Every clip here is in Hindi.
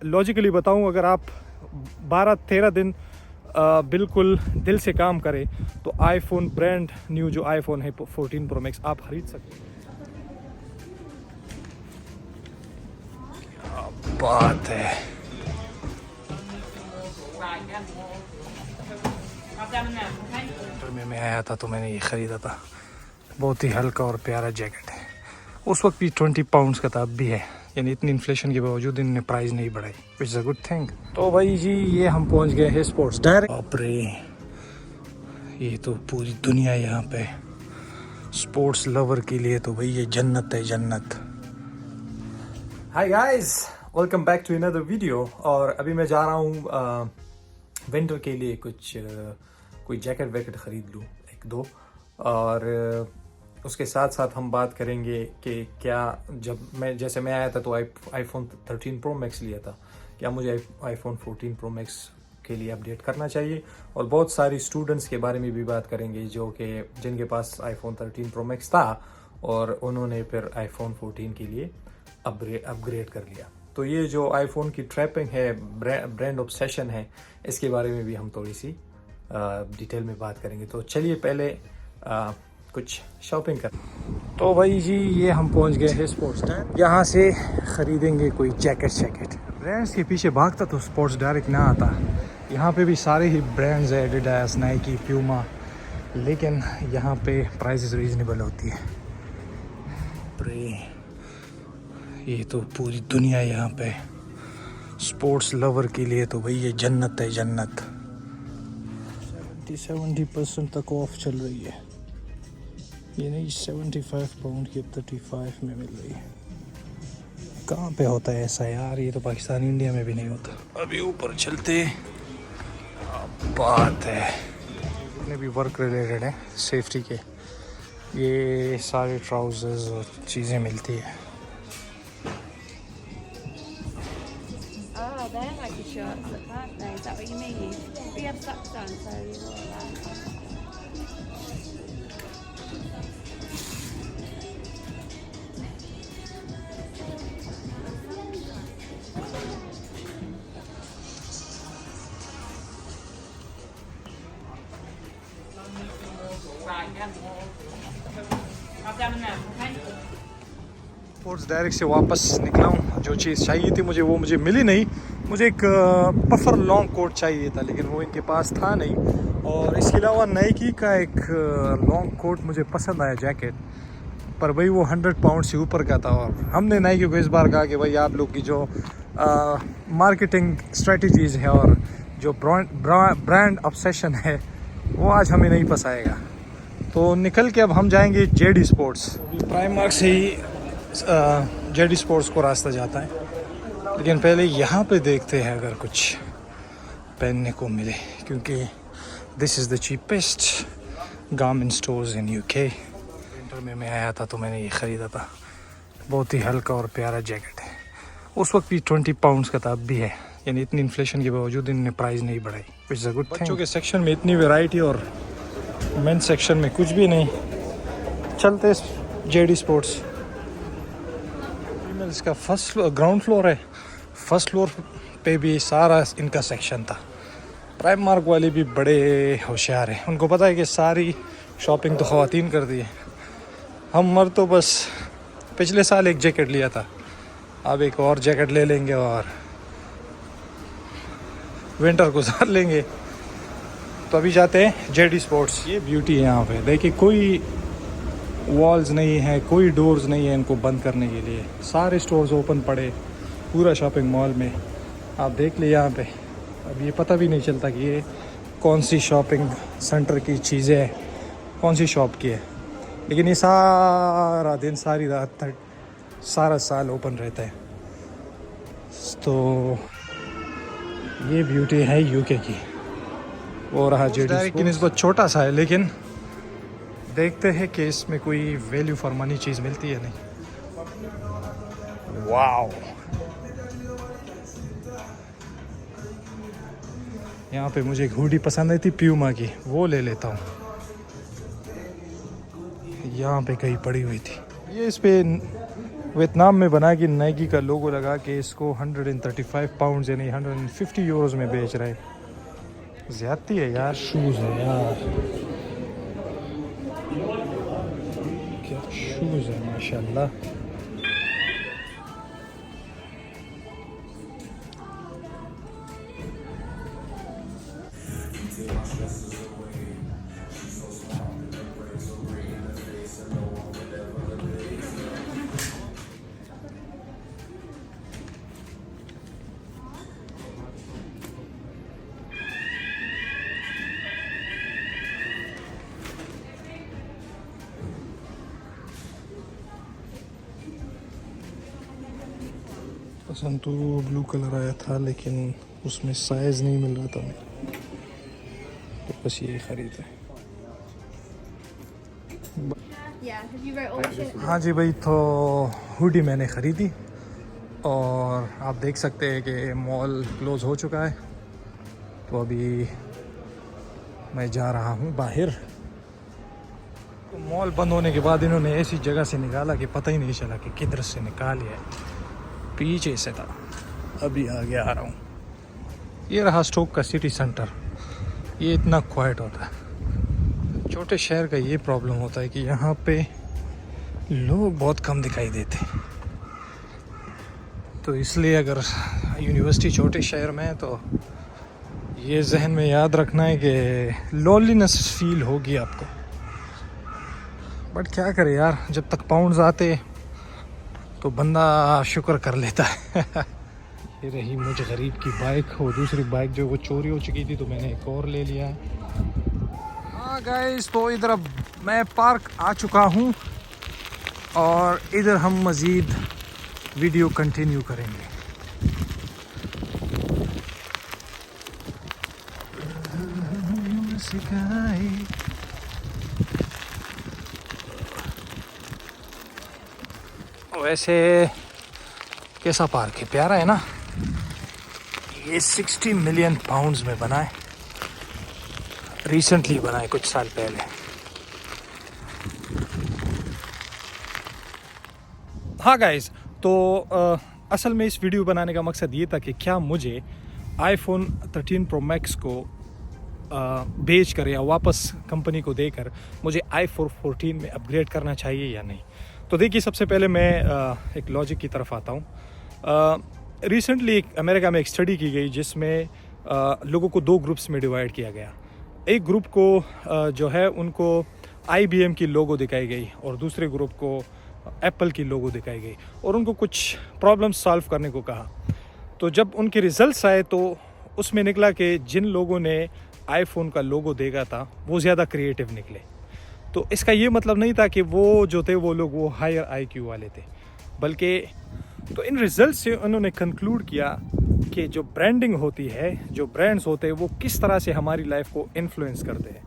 लॉजिकली बताऊं, अगर आप 12-13 दिन बिल्कुल दिल से काम करें तो आईफोन ब्रांड न्यू जो आईफोन है 14 प्रो मैक्स आप खरीद सकते हैं। क्या बात है। विंटर में मैं आया था तो मैंने ये ख़रीदा था। बहुत ही हल्का और प्यारा जैकेट है। उस वक्त भी 20 पाउंड्स का था, अब भी है, यानी इतनी इन्फ्लेशन के बावजूद इन्होंने प्राइस नहीं बढ़ाई, which is a good thing. तो भाई जी ये हम पहुंच गए हैं स्पोर्ट्स डायरेक्ट। बाप रे, ये तो पूरी दुनिया यहाँ पे स्पोर्ट्स लवर के लिए तो भाई ये जन्नत है, जन्नत। Hi guys, welcome back to another video. और अभी मैं जा रहा हूँ विंटर के लिए कोई जैकेट वैकेट ख़रीद लूँ एक दो, और उसके साथ साथ हम बात करेंगे कि क्या जैसे मैं आया था तो आईफोन 13 प्रो मैक्स लिया था, क्या मुझे आईफोन 14 प्रो मैक्स के लिए अपडेट करना चाहिए। और बहुत सारी स्टूडेंट्स के बारे में भी बात करेंगे जिनके पास आईफोन 13 प्रो मैक्स था और उन्होंने फिर आईफोन 14 के लिए अपग्रेड कर लिया। तो ये जो आईफोन की ट्रैपिंग है, ब्रांड ऑब्सेशन है, इसके बारे में भी हम थोड़ी सी डिटेल में बात करेंगे। तो चलिए पहले कुछ शॉपिंग कर। तो भाई जी ये हम पहुंच गए हैं स्पोर्ट्स डायरेक्ट। यहाँ से ख़रीदेंगे कोई जैकेट। ब्रांड्स के पीछे भागता तो स्पोर्ट्स डायरेक्ट ना आता। यहाँ पे भी सारे ही ब्रांड्स है, एडिडास, नाइकी, प्यूमा, लेकिन यहाँ पे प्राइसेस रीजनेबल होती है। ये तो पूरी दुनिया यहाँ पे स्पोर्ट्स लवर के लिए तो भाई ये जन्नत है, जन्नत। 70% तक ऑफ चल रही है, ये नहीं 75 पाउंड की अब 35 में मिल रही है। कहाँ पे होता है ऐसा यार, ये तो पाकिस्तान इंडिया में भी नहीं होता। अभी ऊपर चलते, बात है जितने भी वर्क रिलेटेड है सेफ्टी के, ये सारे ट्राउजर्स और चीज़ें मिलती है। Shorts at birthday, is that what you mean? We have socks on, so you wore that. Sports direct से वापस निकला हूँ। जो चीज़ चाहिए थी मुझे मिली नहीं। मुझे एक पफर लॉन्ग कोट चाहिए था, लेकिन वो इनके पास था नहीं। और इसके अलावा नाइकी का एक लॉन्ग कोट मुझे पसंद आया, जैकेट, पर भाई वो 100 पाउंड से ऊपर का था। और हमने नाइकी को इस बार कहा कि भाई आप लोग की जो मार्केटिंग स्ट्रेटजीज़ है और जो ब्रांड ऑब्सेशन है वो आज हमें नहीं पसाएगा। तो निकल के अब हम जाएंगे जेडी स्पोर्ट्स। प्राइमार्क से ही जेडी स्पोर्ट्स को रास्ता जाता है, लेकिन पहले यहाँ पे देखते हैं अगर कुछ पहनने को मिले, क्योंकि this is the cheapest garment stores in UK. Winter में मैं आया था तो मैंने ये ख़रीदा था। बहुत ही हल्का और प्यारा जैकेट है। उस वक्त भी 20 पाउंड्स का था, अब भी है, यानी इतनी इन्फ्लेशन के बावजूद इन्होंने प्राइस नहीं बढ़ाई, which is a good thing. बच्चों के सेक्शन में इतनी वैरायटी और मेन सेक्शन में कुछ भी नहीं। चलते जेडी स्पोर्ट्स। इसका ग्राउंड फ्लोर है, फर्स्ट फ्लोर पे भी सारा इनका सेक्शन था। प्राइमार्क वाले भी बड़े होशियार हैं, उनको पता है कि सारी शॉपिंग तो ख़वातीन कर दी है। हम मर्द तो बस पिछले साल एक जैकेट लिया था, अब एक और जैकेट ले लेंगे और विंटर गुजार लेंगे। तो अभी जाते हैं जेडी स्पोर्ट्स। ये ब्यूटी है यहाँ पे, देखिए कोई वॉल्स नहीं है, कोई डोर्स नहीं है इनको बंद करने के लिए। सारे स्टोर्स ओपन पड़े पूरा शॉपिंग मॉल में, आप देख लिए यहाँ पे। अब ये पता भी नहीं चलता कि ये कौन सी शॉपिंग सेंटर की चीज़ें हैं, कौन सी शॉप की है, लेकिन ये सारा दिन सारी रात तक सारा साल ओपन रहता है। तो ये ब्यूटी है यूके की। वो रहा जेडी की निस्बत छोटा सा है, लेकिन देखते हैं कि इसमें कोई वैल्यू फॉर मनी चीज़ मिलती है नहीं। वाओ, यहाँ पे मुझे एक हुडी पसंद आई थी प्यूमा की, वो ले लेता हूँ। यहाँ पे कहीं पड़ी हुई थी, ये इस पे वियतनाम में बना के नाइकी का लोगो लगा के इसको 135 पाउंड यानी 150 यूरोज में बेच रहे। ज़्यादती है यार। शूज़ है यार, क्या शूज़ है माशाल्लाह। पसंद तो ब्लू कलर आया था लेकिन उसमें साइज़ नहीं मिल रहा था मेरा, तो बस ये ख़रीदा है। Yeah, have you wrote all the shit? हाँ जी भाई, तो हुडी मैंने ख़रीदी और आप देख सकते हैं कि मॉल क्लोज़ हो चुका है। तो अभी मैं जा रहा हूँ बाहर। तो मॉल बंद होने के बाद इन्होंने ऐसी जगह से निकाला कि पता ही नहीं चला कि किधर से निकालिया है। पीछे से था, अभी आगे आ रहा हूँ। ये रहा स्टोक का सिटी सेंटर। ये इतना क्वाइट होता है। छोटे शहर का ये प्रॉब्लम होता है कि यहाँ पे लोग बहुत कम दिखाई देते, तो इसलिए अगर यूनिवर्सिटी छोटे शहर में है तो ये जहन में याद रखना है कि लोनलीनेस फील होगी आपको। बट क्या करे यार, जब तक पाउंड्स आते तो बंदा शुक्र कर लेता है। ये रही मुझ गरीब की बाइक, वो दूसरी बाइक जो वो चोरी हो चुकी थी तो मैंने एक और ले लिया है। हाँ गाइस, तो इधर अब मैं पार्क आ चुका हूँ और इधर हम मज़ीद वीडियो कंटिन्यू करेंगे। वैसे कैसा पार्क है, प्यारा है ना। ये 60 मिलियन पाउंड्स में बना है, रिसेंटली बना है, कुछ साल पहले। हाँ गाइस, तो असल में इस वीडियो बनाने का मकसद ये था कि क्या मुझे आईफोन 13 प्रो मैक्स को बेच कर या वापस कंपनी को देकर मुझे आईफोन 14 में अपग्रेड करना चाहिए या नहीं। तो देखिए, सबसे पहले मैं एक लॉजिक की तरफ आता हूँ। रिसेंटली अमेरिका में एक स्टडी की गई जिसमें लोगों को दो ग्रुप्स में डिवाइड किया गया। एक ग्रुप को जो है उनको IBM की लोगो दिखाई गई और दूसरे ग्रुप को एप्पल की लोगो दिखाई गई और उनको कुछ प्रॉब्लम्स सॉल्व करने को कहा। तो जब उनके रिजल्ट्स आए तो उसमें निकला कि जिन लोगों ने आईफोन का लोगो देखा था वो ज़्यादा क्रिएटिव निकले। तो इसका ये मतलब नहीं था कि वो जो थे वो लोग वो हायर IQ वाले थे, बल्कि तो इन रिजल्ट से उन्होंने कंक्लूड किया कि जो ब्रांडिंग होती है, जो ब्रांड्स होते हैं, वो किस तरह से हमारी लाइफ को इन्फ्लुएंस करते हैं।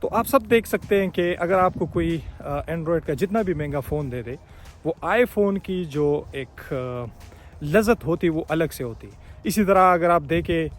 तो आप सब देख सकते हैं कि अगर आपको कोई एंड्रॉयड का जितना भी महंगा फ़ोन दे दे, वो आईफोन की जो एक लज़्ज़त होती वो अलग से होती। इसी तरह अगर आप देखें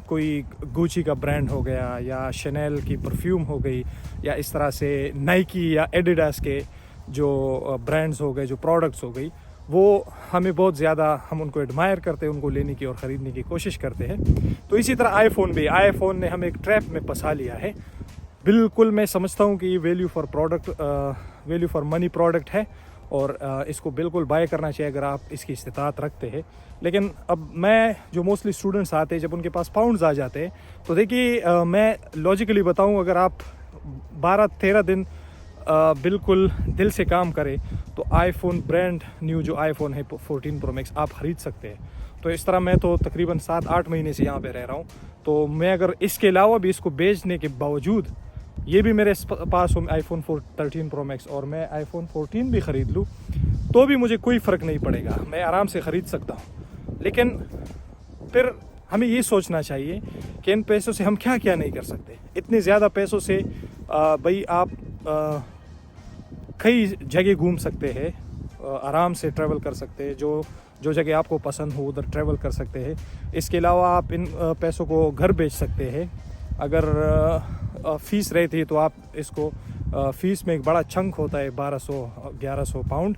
कोई गुची का ब्रांड हो गया या शनेल की परफ्यूम हो गई या इस तरह से नाइकी या एडिडास के जो ब्रांड्स हो गए, जो प्रोडक्ट्स हो गई, वो हमें बहुत ज़्यादा, हम उनको एडमायर करते हैं, उनको लेने की और ख़रीदने की कोशिश करते हैं। तो इसी तरह आईफोन ने हमें एक ट्रैप में फंसा लिया है। बिल्कुल मैं समझता हूँ कि ये वैल्यू फॉर मनी प्रोडक्ट है और इसको बिल्कुल बाय करना चाहिए अगर आप इसकी इस्तिताअत रखते हैं। लेकिन अब मैं जो मोस्टली स्टूडेंट्स आते हैं, जब उनके पास पाउंड्स आ जाते हैं, तो देखिए मैं लॉजिकली बताऊं, अगर आप 12-13 दिन बिल्कुल दिल से काम करें तो आईफोन ब्रांड न्यू जो आईफोन है 14 प्रो मैक्स आप ख़रीद सकते हैं। तो इस तरह मैं तो तकरीबन 7-8 महीने से यहाँ पे रह रहा हूँ, तो मैं अगर इसके अलावा भी इसको बेचने के बावजूद ये भी मेरे पास हो आईफोन 13 प्रो मैक्स और मैं आईफोन 14 भी ख़रीद लूँ तो भी मुझे कोई फ़र्क नहीं पड़ेगा, मैं आराम से ख़रीद सकता हूँ। लेकिन फिर हमें ये सोचना चाहिए कि इन पैसों से हम क्या क्या नहीं कर सकते। इतने ज़्यादा पैसों से भाई आप कई जगह घूम सकते हैं, आराम से ट्रैवल कर सकते हैं, जो जगह आपको पसंद हो उधर ट्रैवल कर सकते हैं। इसके अलावा आप इन पैसों को घर बेच सकते हैं। अगर फ़ीस रहती है तो आप इसको फ़ीस में एक बड़ा चंक होता है 1200-1100 पाउंड,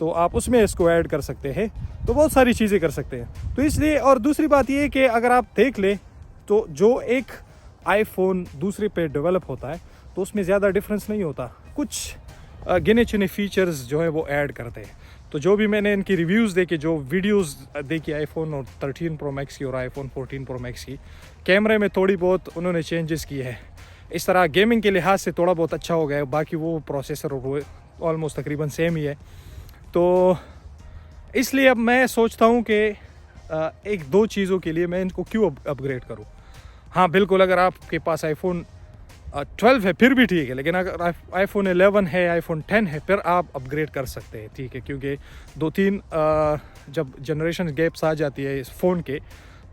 तो आप उसमें इसको ऐड कर सकते हैं। तो बहुत सारी चीज़ें कर सकते हैं। तो इसलिए, और दूसरी बात ये है कि अगर आप देख लें तो जो एक आईफोन दूसरे पे डेवलप होता है तो उसमें ज़्यादा डिफरेंस नहीं होता, कुछ गिने चुने फीचर्स जो है वो ऐड करते हैं। तो जो भी मैंने इनकी रिव्यूज़ देखे, जो वीडियोस देखी आईफोन और 13 प्रो मैक्स की और आईफोन 14 प्रो मैक्स की, कैमरे में थोड़ी बहुत उन्होंने चेंजेस की है। इस तरह गेमिंग के लिहाज से थोड़ा बहुत अच्छा हो गया है, बाकी वो प्रोसेसर और वो ऑलमोस्ट तकरीबन सेम ही है। तो इसलिए अब मैं सोचता हूँ कि एक दो चीज़ों के लिए मैं इनको क्यों अपग्रेड करूँ। हाँ बिल्कुल, अगर आपके पास आईफोन 12 है फिर भी ठीक है, लेकिन अगर आईफोन 11 है, आईफोन 10 है, फिर आप अपग्रेड कर सकते हैं, ठीक है। क्योंकि 2-3 जब जनरेशन गैप्स आ जाती है इस फ़ोन के,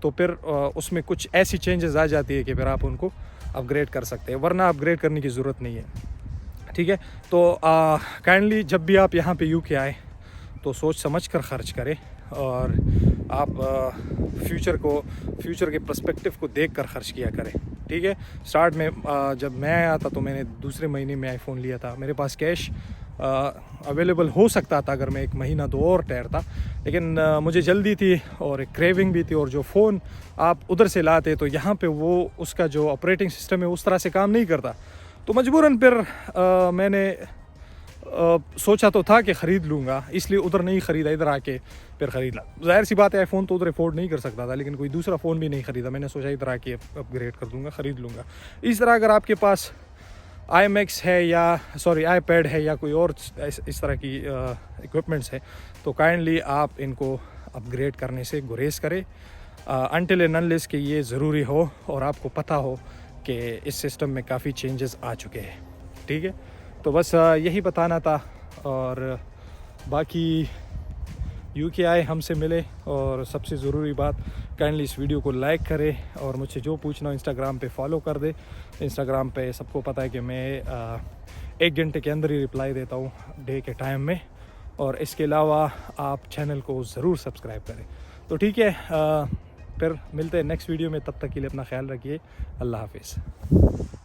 तो फिर उसमें कुछ ऐसी चेंजेस आ जाती है कि फिर आप उनको अपग्रेड कर सकते हैं, वरना अपग्रेड करने की ज़रूरत नहीं है, ठीक है। तो काइंडली जब भी आप यहाँ पे यूके आए तो सोच समझ कर ख़र्च करें, और आप फ्यूचर के पर्सपेक्टिव को देख कर ख़र्च किया करें, ठीक है। स्टार्ट में जब मैं आया था तो मैंने दूसरे महीने में आईफोन लिया था, मेरे पास कैश अवेलेबल हो सकता था अगर मैं 1 महीना 2 और ठहरता, लेकिन मुझे जल्दी थी और एक क्रेविंग भी थी, और जो फ़ोन आप उधर से लाते तो यहाँ पे वो उसका जो ऑपरेटिंग सिस्टम है उस तरह से काम नहीं करता। तो मजबूरन फिर मैंने सोचा तो था कि ख़रीद लूँगा, इसलिए उधर नहीं ख़रीदा, इधर आके फिर ख़रीदा। ज़ाहिर सी बात है आईफोन तो उधर अफोर्ड नहीं कर सकता था, लेकिन कोई दूसरा फ़ोन भी नहीं ख़रीदा। मैंने सोचा इधर आके अपग्रेड कर दूँगा, ख़रीद लूँगा। इस तरह अगर आपके पास iMac है या iPad है या कोई और इस तरह की इक्विपमेंट्स है, तो काइंडली आप इनको अपग्रेड करने से गुरेज करें अनटिल एंड अनलेस कि ये ज़रूरी हो और आपको पता हो कि इस सिस्टम में काफ़ी चेंजेस आ चुके हैं, ठीक है। तो बस यही बताना था, और बाकी यूके आए, हमसे मिले, और सबसे ज़रूरी बात काइंडली इस वीडियो को लाइक करें, और मुझसे जो पूछना हो इंस्टाग्राम पे फॉलो कर दे। इंस्टाग्राम पे सबको पता है कि मैं 1 घंटे के अंदर ही रिप्लाई देता हूँ डे के टाइम में, और इसके अलावा आप चैनल को ज़रूर सब्सक्राइब करें। तो ठीक है, फिर मिलते हैं नेक्स्ट वीडियो में, तब तक के लिए अपना ख्याल रखिए। अल्लाह हाफिज़।